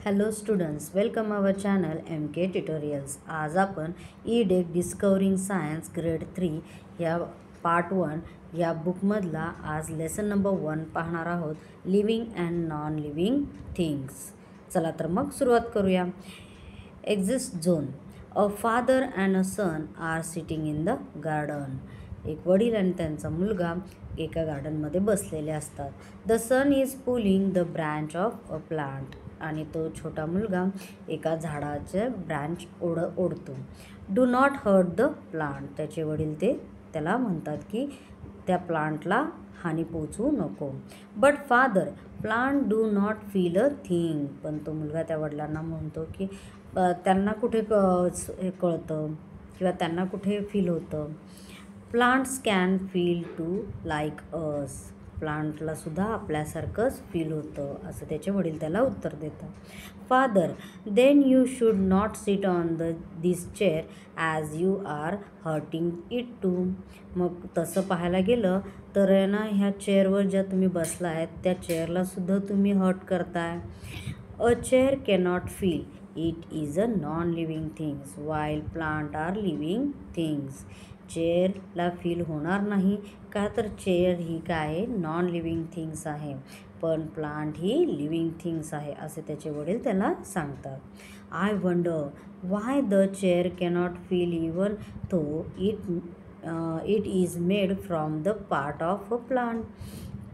Hello students, welcome आवर channel MK tutorials. आज आपण E-deck discovering science grade 3 या part 1 या बुकमधला आज लेसन नंबर 1 पाहणार आहोत, living and non living things. चला तर मग सुरुवात करूया. Exist zone. A father and a son are sitting in the garden. एक वडील आणि त्यांचा मुलगा एका गार्डनमध्ये बसलेले असतात. The son is pulling the branch of a plant. आणि तो छोटा मुलगा एका झाडाचे ब्रँच ओढतो. Do not hurt the plant. त्याचे वडील त्याला म्हणतात की त्या प्लांटला हानी पोचवू नको. But father, plant do not feel a thing. पण तो मुलगा त्या वडिलांना म्हणतो की त्यांना कुठे कळतं किंवा त्यांना कुठे फील होतं. Plants can feel to like us. प्लांटला सुद्धा आपल्यासारखंच फील होतं असं त्याचे वडील त्याला उत्तर देतात. Father, then you should not sit on this chair as you are hurting it too. मग तसं पाहायला गेलं तर आहे ना, ह्या चेअरवर ज्या तुम्ही बसला आहेत त्या चेअरलासुद्धा तुम्ही हर्ट करताय. A chair cannot feel. It is a non living things while plant are living things. चेअरला फील होणार नाही का, तर चेअर ही काय नॉन लिव्हिंग थिंग्स आहे, पण प्लांट ही लिव्हिंग थिंग्स आहे असे त्याचे वडील त्याला सांगतात. I wonder why the chair cannot feel even though it is made from the part of a plant.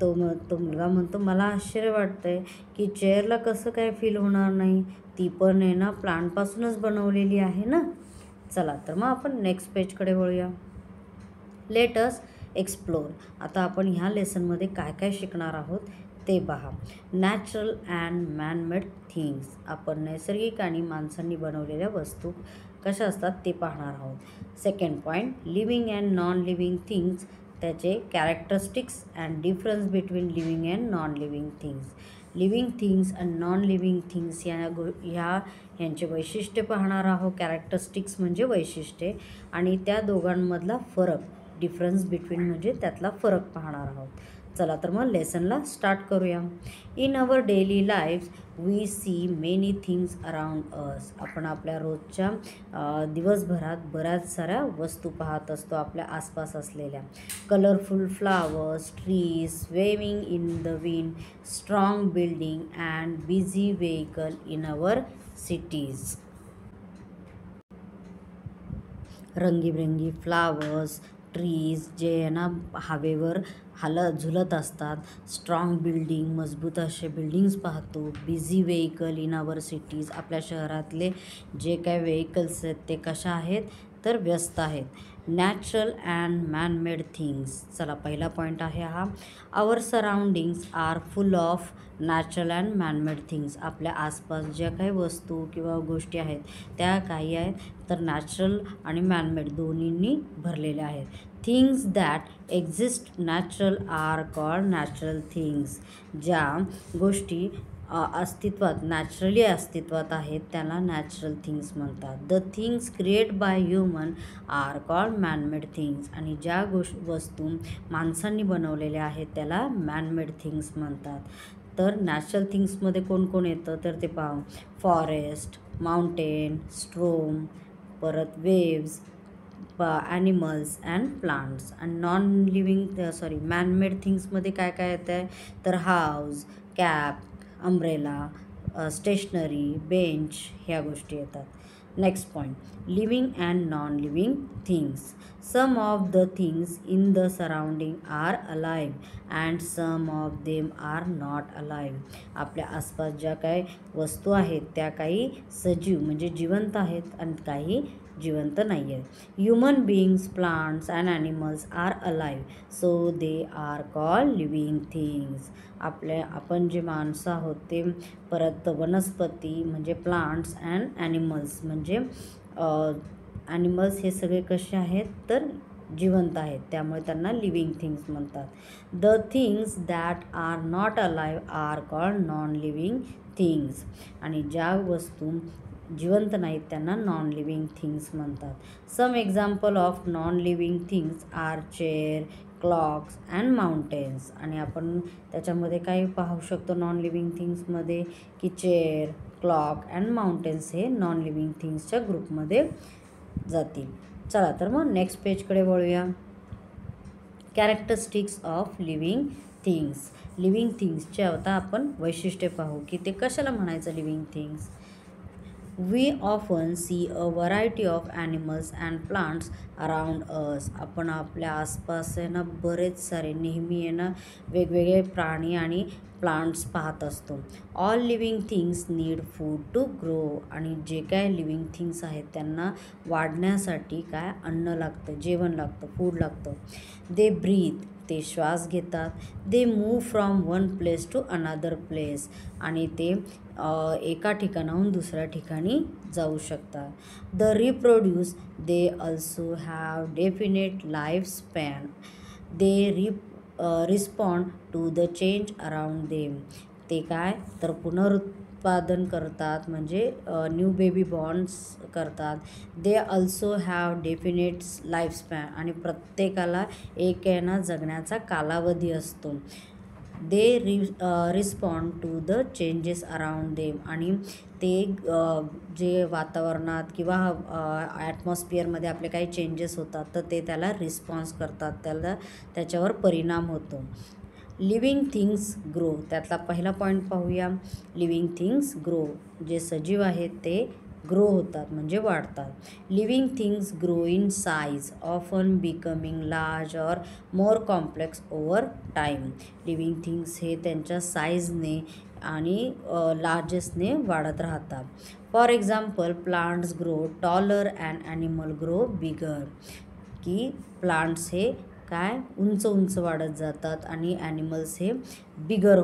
तो मुलगा म्हणतो, मला आश्चर्य वाटतंय की चेअरला कसं काय फील होणार नाही, ती पण आहे ना प्लांटपासूनच बनवलेली आहे ना. चला तर मग आपण नेक्स्ट पेजकडे वळूया. Let us explore. आता आपण ह्या लेसनमध्ये काय काय शिकणार आहोत ते पहा. Natural and manmade things. आपण नैसर्गिक आणि माणसांनी बनवलेल्या वस्तू कशा असतात ते पाहणार आहोत. Second point, living and non living things. त्याचे characteristics and difference between living and non living things. Living things and non living things यांचे वैशिष्ट्य पाहणार आहोत. कॅरेक्टरिस्टिक्स म्हणजे वैशिष्ट्ये आणि त्या दोघांमधला फरक, डिफरन्स बिटवीन म्हणजे त्यातला फरक पाहणार आहोत. चला तर मग लेसनला स्टार्ट करूया. In our daily life we see many things around us. आपण आपल्या रोजच्या दिवसभरात बऱ्याच साऱ्या वस्तू पाहत असतो आपल्या आसपास असलेल्या. Colourful flowers, trees waving in the wind, strong building and busy vehicle in our cities. रंगीबेरंगी फ्लावर्स, ट्रीज जे ना हवेवर झुलत असतात. स्ट्रॉंग बिल्डिंग, मजबूत असे बिल्डिंग्स पाहतो. Busy vehicle in our cities. आपल्या शहरातले जे काय व्हेकल्स आहेत ते कशा आहेत तर व्यस्त आहेत. Natural and manmade things. चला पहिला पॉईंट आहे हा. Our surroundings are full of natural and manmade things. आपल्या आसपास ज्या काही वस्तू किंवा गोष्टी आहेत त्या काही आहेत तर नॅचरल आणि मॅनमेड दोन्हींनी भरलेल्या आहेत. Things that exist natural are called natural things. ज्या गोष्टी नॅचरली अस्तित्वात आहेत त्याला नॅचरल थिंग्स म्हणतात. The things create by human are called manmade things. आणि ज्या वस्तू माणसांनी बनवलेल्या आहेत त्याला मॅनमेड थिंग्स म्हणतात. तर नॅचरल थिंग्समध्ये कोण कोण येतं तर ते पाहू. फॉरेस्ट, माउंटेन, स्ट्रोम, परत वेव्ज, ॲनिमल्स अँड प्लांट्स. आणि मॅनमेड थिंग्समध्ये काय काय येतं आहे तर house, cap, umbrella, stationery, bench ह्या गोष्टी येतात. Next point, living and non living things. Some of the things in the surrounding are alive and some of them are not alive. आपल्या आसपास ज्या काही वस्तू आहेत त्या काही सजीव म्हणजे जिवंत आहेत आणि काही जिवंत नाही आहेत. Human beings, plants and animals are alive so they are called living things. आपण जे माणसं आहोत ते, परत वनस्पती म्हणजे प्लांट्स अँड ॲनिमल्स म्हणजे ॲनिमल्स हे सगळे कसे आहेत तर जिवंत आहेत, त्यामुळे त्यांना लिव्हिंग थिंग्स म्हणतात. The things that are not alive are called non living things. आणि ज्या वस्तू जिवंत नाहीत त्यांना नॉन लिव्हिंग थिंग्स म्हणतात. Some example of non living things are chair, clocks and mountains. आणि आपण त्याच्यामध्ये काय पाहू शकतो नॉन लिव्हिंग थिंग्समध्ये की चेअर, क्लॉक अँड माउंटेन्स हे नॉन लिव्हिंग थिंग्सच्या ग्रुपमध्ये जातील. चला तर मग नेक्स्ट पेजकडे वळूया. Characteristics of living things. Living थिंग्सचे आता आपण वैशिष्ट्ये पाहू की ते कशाला म्हणायचं living things. We often see a variety of animals and plants around us. आपण आपल्या आसपास आहे ना बरेच सारे नेहमी आहे ना वेगवेगळे प्राणी आणि प्लांट्स पाहत असतो. All living things need food to grow. आणि जे काय लिव्हिंग थिंग्स आहेत त्यांना वाढण्यासाठी काय अन्न लागतं, जेवण लागतं, फूड लागतं. दे ब्रीथ, ते श्वास घेतात. They move from one place to another place, आणि ते एका ठिकाणाहून दुसऱ्या ठिकाणी जाऊ शकतात. They reproduce, they also have definite life span. They respond to the change around them. ते काय तर पुनरुत्पादन करतात, म्हणजे न्यू बेबी बॉर्न्स करतात. They also have definite life span, आणि प्रत्येकाला एक आहे ना जगण्याचा कालावधी असतो. They respond to the changes around them, आणि ते जे वातावरणात किंवा ॲटमॉस्फिअरमध्ये आपले काही चेंजेस होतात तर ते त्याला रिस्पॉन्स करतात, त्याच्यावर परिणाम होतो. Living things grow. त्यातला पहिला पॉईंट पाहूया. Living things grow. जे सजीव आहेत ते ग्रो होतात म्हणजे वाढतात. Living things grow in size, often becoming large or more complex over time. Living things हे त्यांच्या साईजने आणि लार्जेसने वाढत राहतात. For example plants grow taller and animal grow bigger. की प्लांट्स हे काय उंच उंच वाढत जातात आणि ॲनिमल्स हे बिगर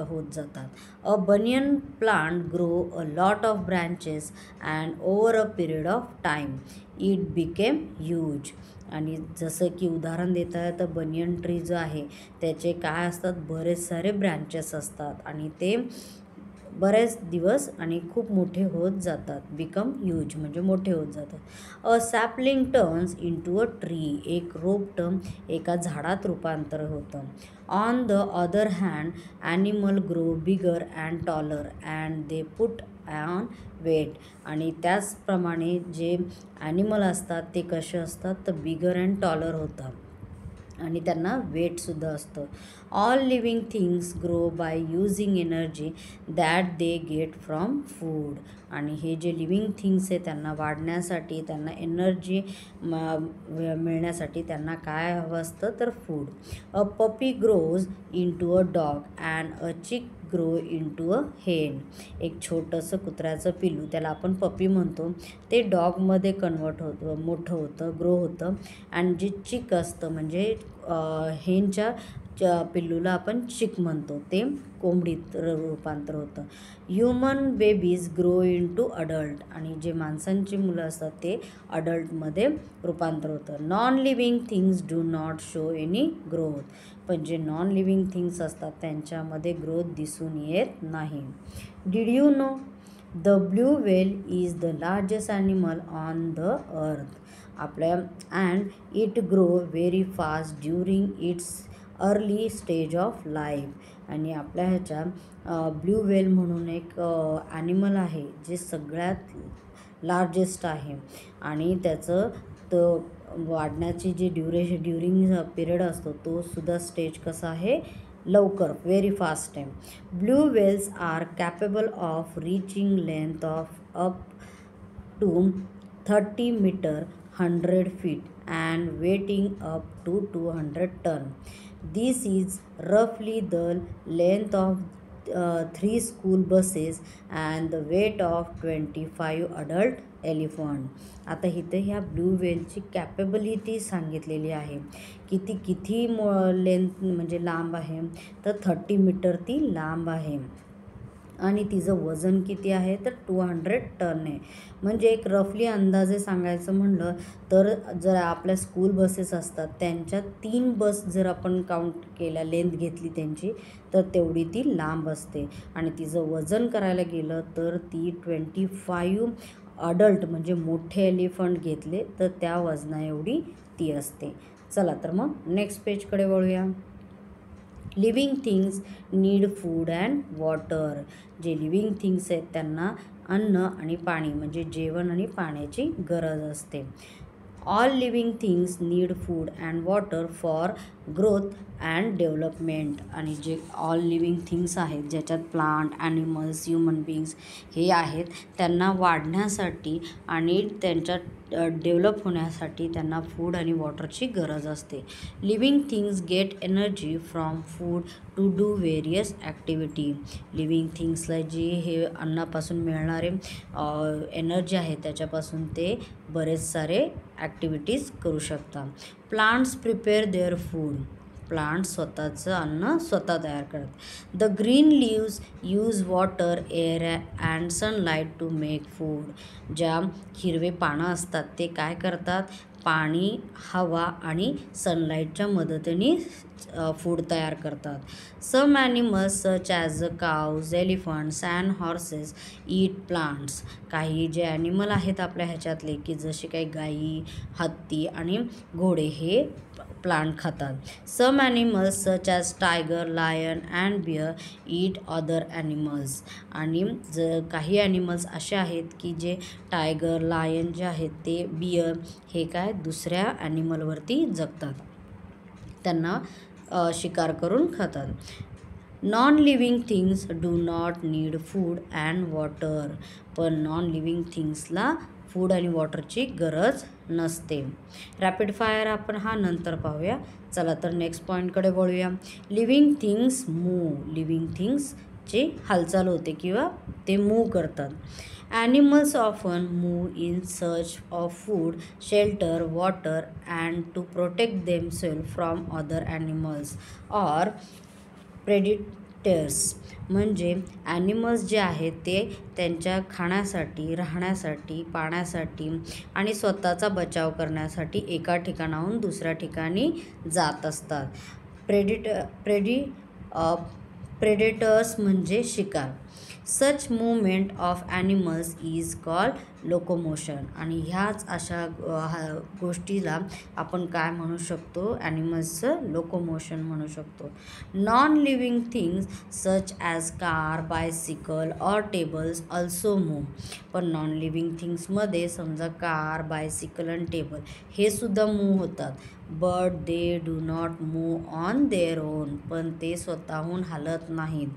होत जातात. A banyan plant grow a lot of branches and over a period of time it became huge. आणि जसं की उदाहरण देता आहे तर बनियन ट्री जो आहे त्याचे काय असतात बरेच सारे ब्रँचेस असतात आणि ते बरेच दिवस आणि खूप मोठे होत जातात. बिकम ह्यूज म्हणजे मोठे होत जातात. A sapling turns into a tree. एक रोपटं एका झाडात रूपांतर होतं. On the other hand animal grow bigger and taller and they put on weight. आणि त्याचप्रमाणे जे ॲनिमल असतात ते कसे असतात तर बिगर अँड टॉलर होतात आणि त्यांना वेटसुद्धा असतं. All living things grow by using energy that they get from food. आणि हे जे लिव्हिंग थिंग्स आहे त्यांना वाढण्यासाठी, त्यांना एनर्जी मिळण्यासाठी त्यांना काय हवं असतं तर food. A puppy grows into a dog and a chick grow into a hen. एक छोटंसं कुत्र्याचं पिल्लू, त्याला आपण पपी म्हणतो, ते डॉगमध्ये कन्वर्ट होतं, मोठं होतं, ग्रो होतं. आणि जे चिक असतं म्हणजे हेनच्या पिल्लूला आपण चिक म्हणतो, ते कोंबडीत रूपांतर होतं. Human babies grow into adult. आणि जे माणसांची मुलं असतात ते अडल्टमध्ये रूपांतर होतं. Non living things do not show any growth. पण जे नॉन लिव्हिंग थिंग्स असतात त्यांच्यामध्ये ग्रोथ दिसून येत नाही. Did you know the blue whale is the largest animal on the earth. आपल्या and it grow very fast during its early stage of life. आणि आपल्या ह्याच्या ब्ल्यू व्हेल म्हणून एक ॲनिमल आहे जे सगळ्यात लार्जेस्ट आहे आणि त्याचं वाढण्याची जी ड्युरिंग पिरियड असतो तो सुद्धा स्टेज कसा आहे लवकर, व्हेरी फास्ट आहे. Blue whales are capable of reaching length of up to 30 metre 100 feet and weighing up to 200 ton. This is roughly the length of 3 school buses and the weight of 25 adult elephant. आता इथे ह्या blue व्हेलची capability सांगितलेली आहे की ती किती length म्हणजे लांब आहे तर 30 मीटर ती लांब आहे आणि तिचं वजन किती आहे तर 200 टन आहे. म्हणजे एक रफली अंदाजे सांगायचं म्हणलं तर जर आपल्या स्कूल बसेस असतात त्यांच्या 3 बस जर आपण काउंट केल्या, लेंथ घेतली त्यांची, तर तेवढी ती लांब असते. आणि तिचं वजन करायला गेलं तर ती 25 अडल्ट म्हणजे मोठे एलिफंट घेतले तर त्या वजना एवढी ती असते. चला तर मग नेक्स्ट पेजकडे वळूया. Living things need food and water. जे लिव्हिंग थिंग्स आहेत त्यांना अन्न आणि पाणी म्हणजे जेवण आणि पाण्याची गरज असते. All living things need food and water for growth and development. आणि जे ऑल लिव्हिंग थिंग्स आहेत ज्याच्यात प्लांट, ॲनिमल्स, ह्युमन बीइंग्स हे आहेत त्यांना वाढण्यासाठी आणि त्यांच्या डेव्हलप होण्यासाठी त्यांना फूड आणि वॉटरची गरज असते. Living things get energy from food to do various activity. Living थिंग्सला जी हे अन्नापासून मिळणारे एनर्जी आहे त्याच्यापासून ते बरेच सारे ॲक्टिव्हिटीज करू शकतात. Plants prepare their food. Plants स्वतःचं अन्न स्वतः तयार करतात. The green leaves use water, air and sunlight to make food. ज्या हिरवे पानं असतात ते काय करतात, पाणी, हवा आणि सनलाईटच्या मदतीने फूड तयार करतात. Some animals such as cows, elephants and horses eat plants. काही जे ॲनिमल आहेत आपल्या ह्याच्यातले की जसे काही गाई, हत्ती आणि घोडे हे प्लांट खातात. Some animals such as tiger, lion and bear eat other animals. आणि काही ॲनिमल्स असे आहेत की जे टायगर, लायन जे आहेत ते बिअर हे काय दुसऱ्या ॲनिमलवरती जगतात, त्यांना शिकार करून खातात. Non living things do not need food and water. पण नॉन लिव्हिंग थिंग्सला फूड आणि वॉटरची गरज नसते. रॅपिड फायर आपण हा नंतर पाहूया. चला तर नेक्स्ट पॉईंटकडे वळूया. Living things move. लिव्हिंग थिंग्सची हालचाल होते किंवा ते मूव करतात. Animals often move in search of food, shelter, water and to protect themselves from other animals or predators. म्हणजे ॲनिमल्स जे आहेत ते त्यांच्या खाण्यासाठी, राहण्यासाठी, पाण्यासाठी आणि स्वतःचा बचाव करण्यासाठी एका ठिकाणाहून दुसऱ्या ठिकाणी जात असतात. प्रेडेटर्स म्हणजे शिकार. Such movement of animals is called locomotion. आणि ह्याच अशा गोष्टीला आपण काय म्हणू शकतो, ॲनिमल्सचं लोकोमोशन म्हणू शकतो. Non living things such as car, bicycle or tables also move. पण नॉन लिव्हिंग थिंग्समध्ये समजा कार, बायसिकल आणि टेबल हे सुद्धा मूव होतात. But they do not move on their own. पण ते स्वतःहून हालत नाहीत.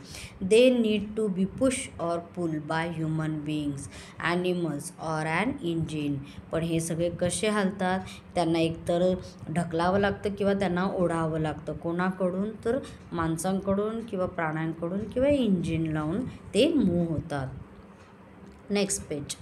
They need to be push or pull by human beings, animals or an engine. पण हे सगळे कसे हालतात, त्यांना एकतर ढकलावं लागतं किंवा त्यांना ओढावं लागतं. कोणाकडून, तर माणसांकडून किंवा प्राण्यांकडून किंवा इंजिन लावून ते मूव होतात. Next page.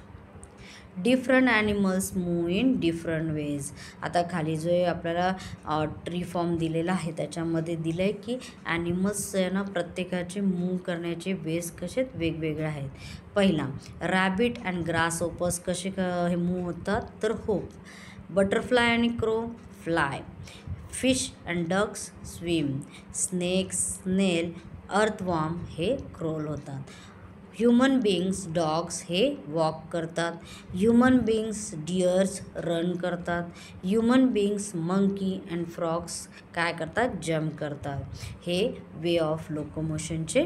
Different animals move in different ways. आता खाली जो आपल्याला ट्री फॉर्म दिलेला आहे त्याच्यामध्ये दिलं आहे की ॲनिमल्स ना प्रत्येकाचे मूव करण्याचे वेज कसे वेगवेगळे आहेत. पहिला, रॅबिट अँड ग्रासहोपर्स कसे हे मूव होतात, तर होप. बटरफ्लाय आणि crow fly. Fish and ducks swim. Snakes, snail, earthworm हे क्रोल होतात. ह्युमन बीइंग्स, डॉग्स हे वॉक करतात. ह्युमन बीइंग्स, डिअर्स रन करतात. Human beings, monkey and frogs काय करतात, जम्प करतात. हे वे ऑफ लोकोमोशनचे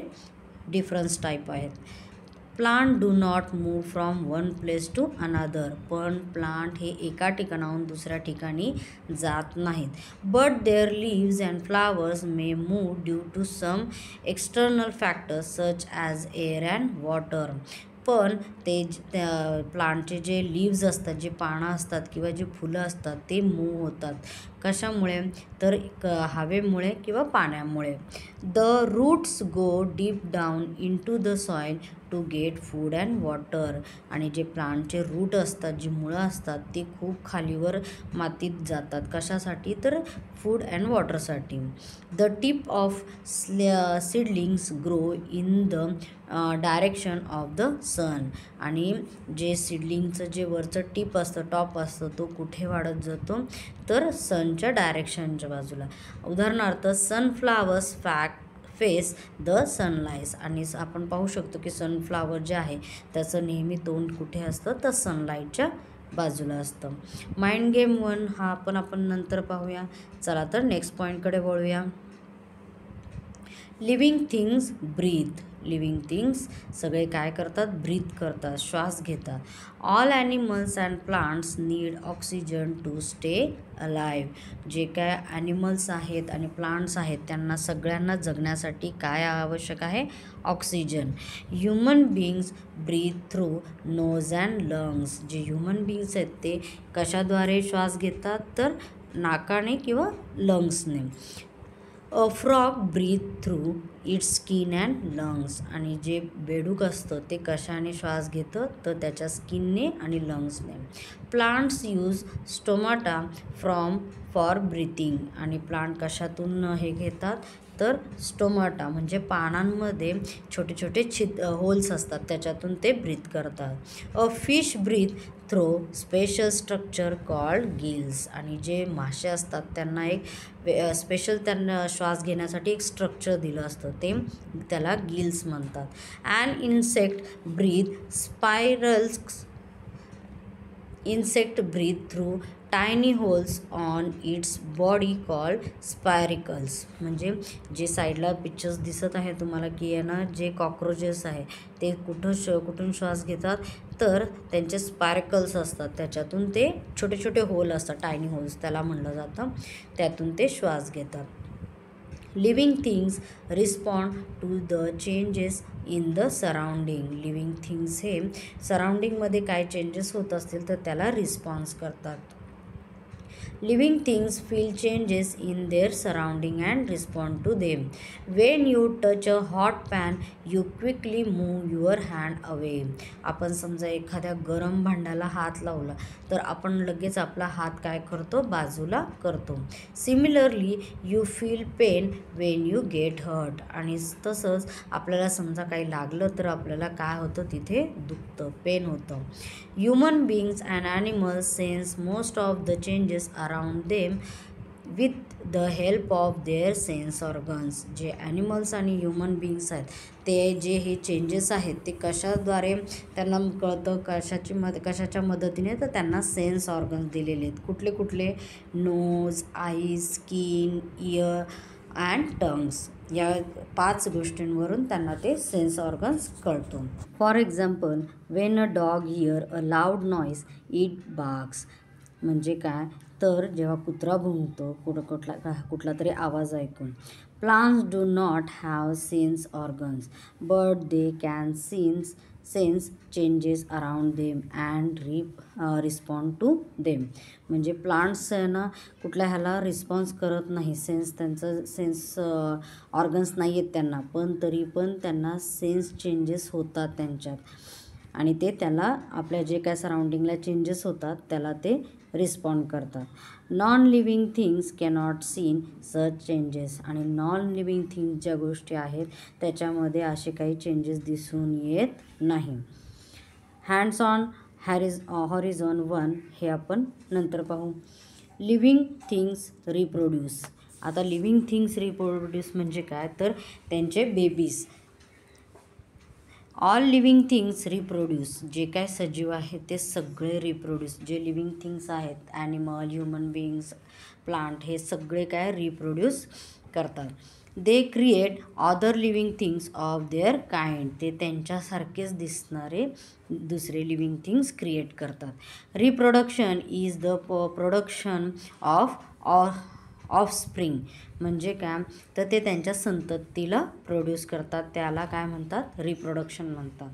डिफरन्स टाईप आहेत. Plant do not move from one place to another. पण प्लांट हे एका ठिकाणाहून दुसऱ्या ठिकाणी जात नाहीत. But their leaves and flowers may move due to some external factors such as air and water. पण ते प्लांटचे जे लीव्ज असतात, जे पानं असतात किंवा जे फुलं असतात ते मूव होतात. कशामुळे, तर हवेमुळे किंवा पाण्यामुळे. The roots go deep down into the soil to get food and water. आणि जे प्लांटचे रूट असतात, जी मुळं असतात ते खूप खालीवर मातीत जातात. कशासाठी, तर फूड अँड वॉटरसाठी. The tip of seedlings grow in the direction of the sun. आणि जे सीडलिंगचं जे वरचं टिप असतं, टॉप असतं, तो कुठे वाढत जातो, तर सनच्या डायरेक्शनच्या बाजूला. उदाहरणार्थ सनफ्लावर्स फेस द सनलाईट. आणि आपण पाहू शकतो की सनफ्लावर जे आहे त्याचं नेहमी तोंड कुठे असतं, तर सनलाईटच्या बाजूला असतं. माइंड गेम 1 हा आपण नंतर पाहूया. चला तर नेक्स्ट पॉईंटकडे वळूया. Living things breathe. Living things सगळे काय करतात? ब्रीथ करतात, श्वास घेतात. All animals and plants need oxygen to stay alive. जे काय ॲनिमल्स आहेत आणि प्लांट्स आहेत त्यांना सगळ्यांना जगण्यासाठी काय आवश्यक आहे? Oxygen. Human beings breathe through nose and lungs. जे ह्युमन बीइंग्स आहेत ते कशाद्वारे श्वास घेतात? तर नाकाने किंवा लंग्सने. A frog breathe through its skin and lungs. आणि जे बेडूक असतं ते कशाने श्वास घेतं? तर त्याच्या स्किनने आणि लंग्सने. Plants use stomata for breathing. आणि प्लांट कशातून हे घेतात? तर स्टोमाटा म्हणजे पानांमध्ये छोटे छोटे होल्स असतात त्याच्यातून ते ब्रीथ करतात. A fish breathe through special structure called gills. आणि जे मासे असतात त्यांना एक स्पेशल त्यांना श्वास घेण्यासाठी एक स्ट्रक्चर दिलं असतं ते त्याला गिल्स म्हणतात. And insect breathe spirals. Insect breathe through tiny holes on its body called spiracles. म्हणजे जे साईडला पिक्चर्स दिसत आहे तुम्हाला की आहे ना, जे कॉक्रोचेस आहे ते कुठून श्वास घेतात? तर त्यांचे स्पायरिकल्स असतात त्याच्यातून ते छोटे छोटे होल असतात, टायनी होल्स त्याला म्हणलं जातं, त्यातून ते श्वास घेतात. Living things respond to the changes in the surrounding. Living things हे सराउंडिंगमध्ये काय चेंजेस होत असतील तर त्याला रिस्पॉन्स करतात. Living things feel changes in their surrounding and respond to them. When you touch a hot pan you quickly move your hand away. आपण समजा एखाद्या गरम भांड्याला हात लावला तर आपण लगेच आपला हात काय करतो? बाजूला करतो. Similarly you feel pain when you get hurt. आणि तसंच आपल्याला समजा काही लागलं तर आपल्याला काय होतं? तिथे दुखतं, पेन होतं. Human beings and animals sense most of the changes around them with the help of their sense organs. जे ॲनिमल्स आणि ह्युमन बीइंग्स आहेत ते जे हे चेंजेस आहेत ते कशाद्वारे त्यांना कळतं? कशाच्या मदतीने? तर त्यांना सेन्स ऑर्गन्स दिलेले आहेत. कुठले कुठले? Nose, eyes, skin, ear and tongues. या 5 गोष्टींवरून त्यांना ते सेन्स ऑर्गन्स कळतो. For example when a dog hear a loud noise it barks. म्हणजे काय? तर जेव्हा कुत्रा भुंकतो कुठला तरी आवाज ऐकून. Plants do not have sense organs but they can sense changes around them and respond to them. म्हणजे प्लांट्स ना कुठल्या ह्याला रिस्पॉन्स करत नाही, त्यांचं सेन्स ऑर्गन्स नाही आहेत त्यांना, पण तरी पण त्यांना सेन्स चेंजेस होतात त्यांच्यात आणि ते त्याला आपल्या जे काय सराउंडिंगला चेंजेस होतात त्याला ते रिस्पॉन्ड करतात. Non living things cannot scene such changes. आणि नॉन लिव्हिंग थिंग्स ज्या गोष्टी आहेत त्याच्यामध्ये असे काही चेंजेस दिसून येत नाही. हँड्स ऑन हॉरिझॉन 1 हे आपण नंतर पाहू. Living things reproduce. आता लिव्हिंग थिंग्स रिप्रोड्यूस म्हणजे काय? तर त्यांचे babies. All living things reproduce. जे काय सजीव आहेत ते सगळे रिप्रोड्यूस. जे लिव्हिंग थिंग्स आहेत, ॲनिमल, ह्युमन बीइंग्स, प्लांट, हे सगळे काय रिप्रोड्यूस करतात. They create other living things of their kind. ते त्यांच्यासारखेच दिसणारे दुसरे लिव्हिंग थिंग्स क्रिएट करतात. Reproduction is the production of offspring. म्हणजे काय? तर ते त्यांच्या संततीला प्रोड्यूस करतात, त्याला काय म्हणतात? रिप्रोडक्शन म्हणतात.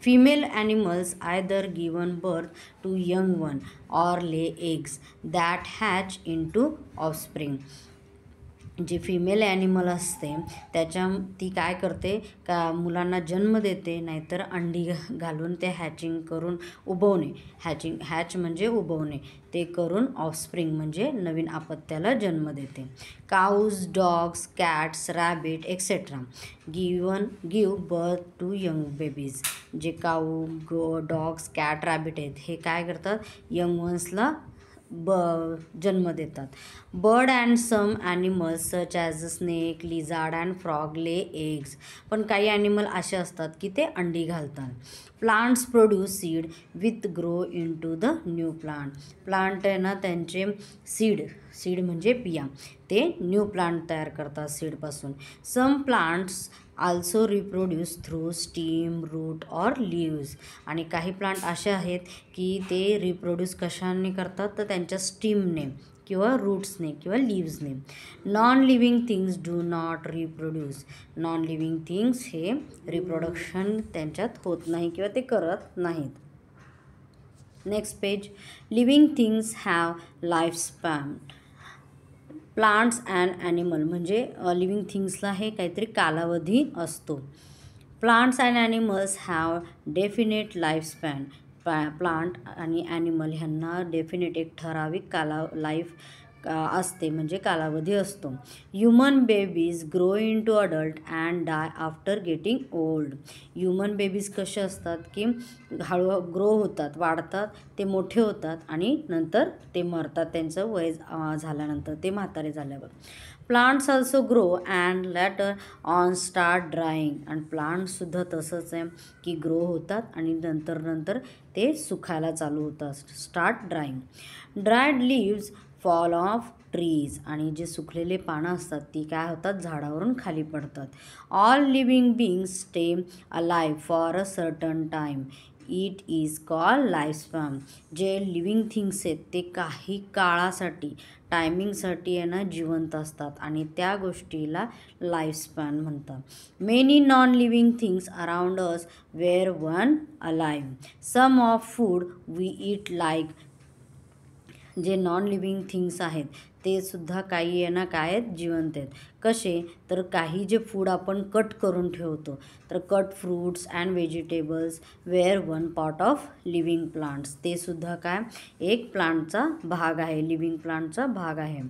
Female animals either given birth to young one or lay eggs that hatch into offspring. जे फिमेल ॲनिमल असते ती काय करते? का मुलांना जन्म देते, नाहीतर अंडी घालून ते हॅचिंग करून उबवणे. हॅच म्हणजे उबवणे, ते करून ऑफस्प्रिंग म्हणजे नवीन अपत्याला जन्म देते. Cows, dogs, cats, rabbit etcetera give birth to young babies. जे काऊ, डॉग्स, कॅट, रॅबिट आहेत हे काय करतात? यंग वन्सला जन्म देतात. Bird and some animals such as snake, lizard and frog lay eggs. पण काही ॲनिमल असे असतात की ते अंडी घालतात. Plants produce seed with grow into the new plant. Plant आहे ना त्यांचे सीड म्हणजे बिया, ते न्यू प्लांट तयार करतात सीडपासून. Some plants also reproduce through stem, root or leaves. आणि काही प्लांट असे आहेत की ते रिप्रोड्यूस कशाने करतात, तर त्यांच्या स्टीमने किंवा रूट्सने किंवा लीव्सने. Non living things do not reproduce. Non living things हे रिप्रोडक्शन त्यांच्यात होत नाही किंवा ते करत नाहीत. Next page. Living things have life span. Plants and animal म्हणजे लिव्हिंग थिंग्सला हे काहीतरी कालावधी असतो. Plants and animals have definite life span. Plant आणि ॲनिमल ह्यांना डेफिनेट एक ठराविक लाईफ असते म्हणजे कालावधी असतो. Human babies grow into adult and die after getting old. Human babies कसे असतात की हळूहळू ग्रो होतात, वाढतात, ते मोठे होतात आणि नंतर ते मरतात त्यांचं वय झाल्यानंतर, ते म्हातारे झाल्यावर. Plants also grow and later on start drying. आणि प्लांट्ससुद्धा तसंच आहे की ग्रो होतात आणि नंतर ते सुखायला चालू होतात, start drawing. Dried leaves fall of trees. आणि जे सुकलेले पानं असतात ती काय होतात, झाडावरून खाली पडतात. All living beings stay alive for a certain time. It is called lifespan. जे लिव्हिंग थिंग्स आहेत ते काही काळासाठी, टायमिंगसाठी आहे ना जिवंत असतात आणि त्या गोष्टीला लाईफस्पॅन म्हणतात. Many non living things around us were once alive. Some of food we eat like. जे नॉन लिव्हिंग थिंग्स आहेत ते सुद्धा काही आहे ना काय आहेत, जिवंत आहेत. कसे, तर काही जे फूड आपण कट करून ठेवतो, तर cut fruits and vegetables were one part of living plants. ते सुद्धा काय एक प्लांटचा भाग आहे, लिव्हिंग प्लांटचा भाग आहे.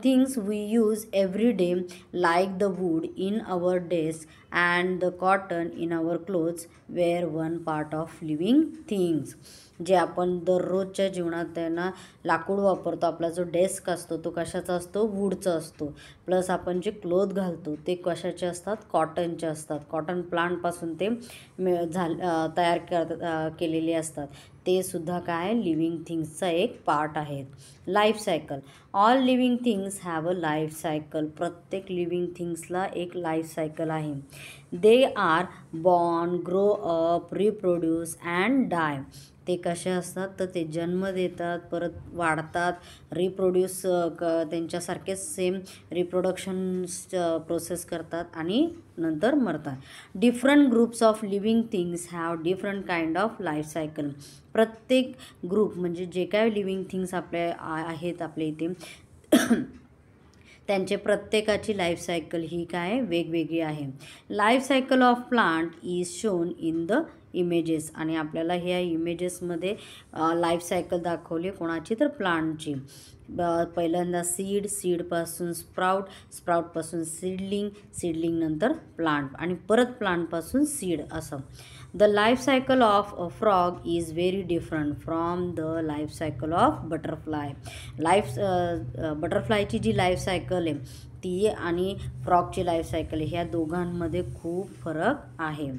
Things we use every day like the wood in our desk and the cotton in our clothes were one part of living things. जे आपण दररोजच्या जीवनात त्यांना लाकूड वापरतो, आपला जो डेस्क असतो तो कशाचा असतो, वूडचा असतो. प्लस आपण जे क्लोथ घालतो ते कशाचे असतात, कॉटनचे असतात. कॉटन प्लांटपासून ते तयार केलेले असतात. ते सुद्धा काय लिव्हिंग थिंग्सचा एक पार्ट आहेत. Life cycle. All living things have a life cycle. प्रत्येक लिव्हिंग थिंग्सला एक लाईफ सायकल आहे. They are born, grow up, reproduce and die. ते कसे असतात, तर ते जन्म देतात, परत वाढतात, रिप्रोड्यूस त्यांच्यासारखेच सेम रिप्रोडक्शन प्रोसेस करतात आणि नंतर मरतात. Different groups of living things have different kind of life cycle. प्रत्येक ग्रुप म्हणजे जे काय लिव्हिंग थिंग्स आहेत आपल्या इथे त्यांचे प्रत्येकाची लाईफ सायकल ही काय वेगवेगळी आहे. Life cycle of plant is shown in the images. आणि आपल्याला ह्या इमेजेसमध्ये लाईफ सायकल दाखवली कोणाची, तर प्लांटची. पहिल्यांदा सीडपासून स्प्राऊटपासून सीडलिंग नंतर प्लांट आणि परत प्लांटपासून सीड असं. The life cycle of a frog is very different from the life cycle of butterfly. बटरफ्लायची जी लाईफ सायकल आहे ती आणि फ्रॉगची लाईफ सायकल ह्या दोघांमध्ये खूप फरक आहे.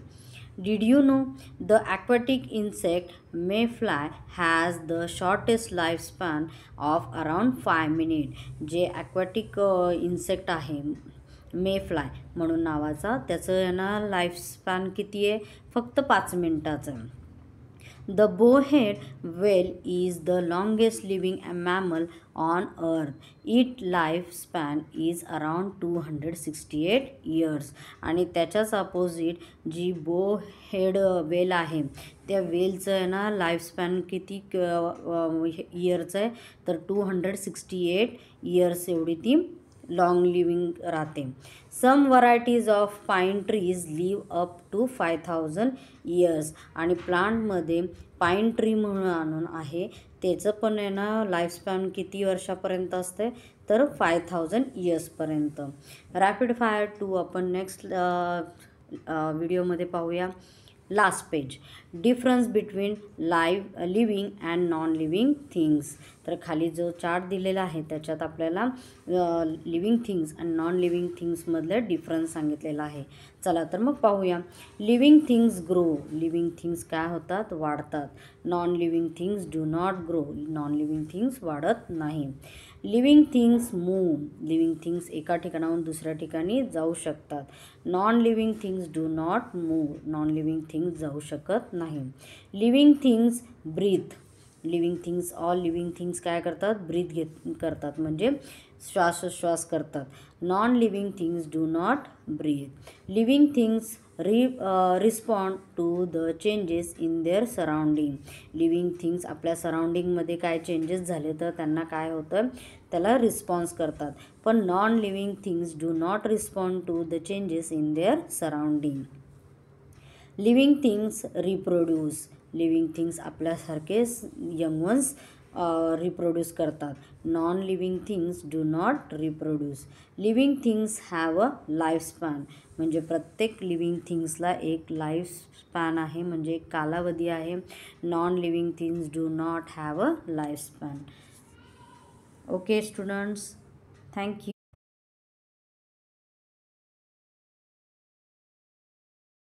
Did you know the aquatic insect mayfly has the shortest lifespan of around 5 minutes. जे aquatic insect आहे मेफ्लाय म्हणून नावाचा, त्याचं ना लाईफस्पॅन किती आहे, फक्त 5 मिनिटाचं आहे. The bowhead whale is the longest living mammal on earth. Its lifespan is around 268 years. आणि त्याच्याच अपोजिट जी बोहेड वेल आहे त्या वेलचं आहे ना लाईफस्पॅन किती इयरचं आहे, तर 268 इयर्स एवढी ती लॉंग लिव्हिंग राहते. Some varieties of pine trees live up to 5000 years. आणि प्लांटमध्ये पाईन ट्री म्हणून आहे त्याचं पण आहे ना लाईफस्पॅन किती वर्षापर्यंत असते, तर 5000 इयर्सपर्यंत. रॅपिड फायर 2 आपण नेक्स्ट व्हिडिओमध्ये पाहूया. Last page. Difference between living and non living things. तर खाली जो चार्ट दिलेला आहे त्याच्यात आपल्याला लिव्हिंग थिंग्स आणि नॉन लिव्हिंग थिंग्समधलं डिफरन्स सांगितलेला आहे. चला तर मग पाहूया. Living things grow. Living things काय होतात? वाढतात. Non living things do not grow. Non living things वाढत नाही. Living things move. Living things एका ठिकाणाहून दुसऱ्या ठिकाणी जाऊ शकतात. Non living things do not move. Non living things जाऊ शकत नाही. Living things breathe. Living things, all living things काय करतात? ब्रीथ करतात, म्हणजे श्वासोश्वास करतात. Non living things do not breathe. Living things respond to the changes in their surrounding. Living things आपल्या सराउंडिंगमध्ये काय चेंजेस झाले तर त्यांना काय होतं? त्याला रिस्पॉन्स करतात. पण non living things do not respond to the changes in their surrounding. Living things reproduce. Living things आपल्यासारखेच यंग वन्स रिप्रोड्यूस करतात. Non living things do not reproduce. Living things have a life span. म्हणजे प्रत्येक living थिंग्सला एक life span आहे, म्हणजे एक कालावधी आहे. Non living things do not have a life span. Okay students, thank you.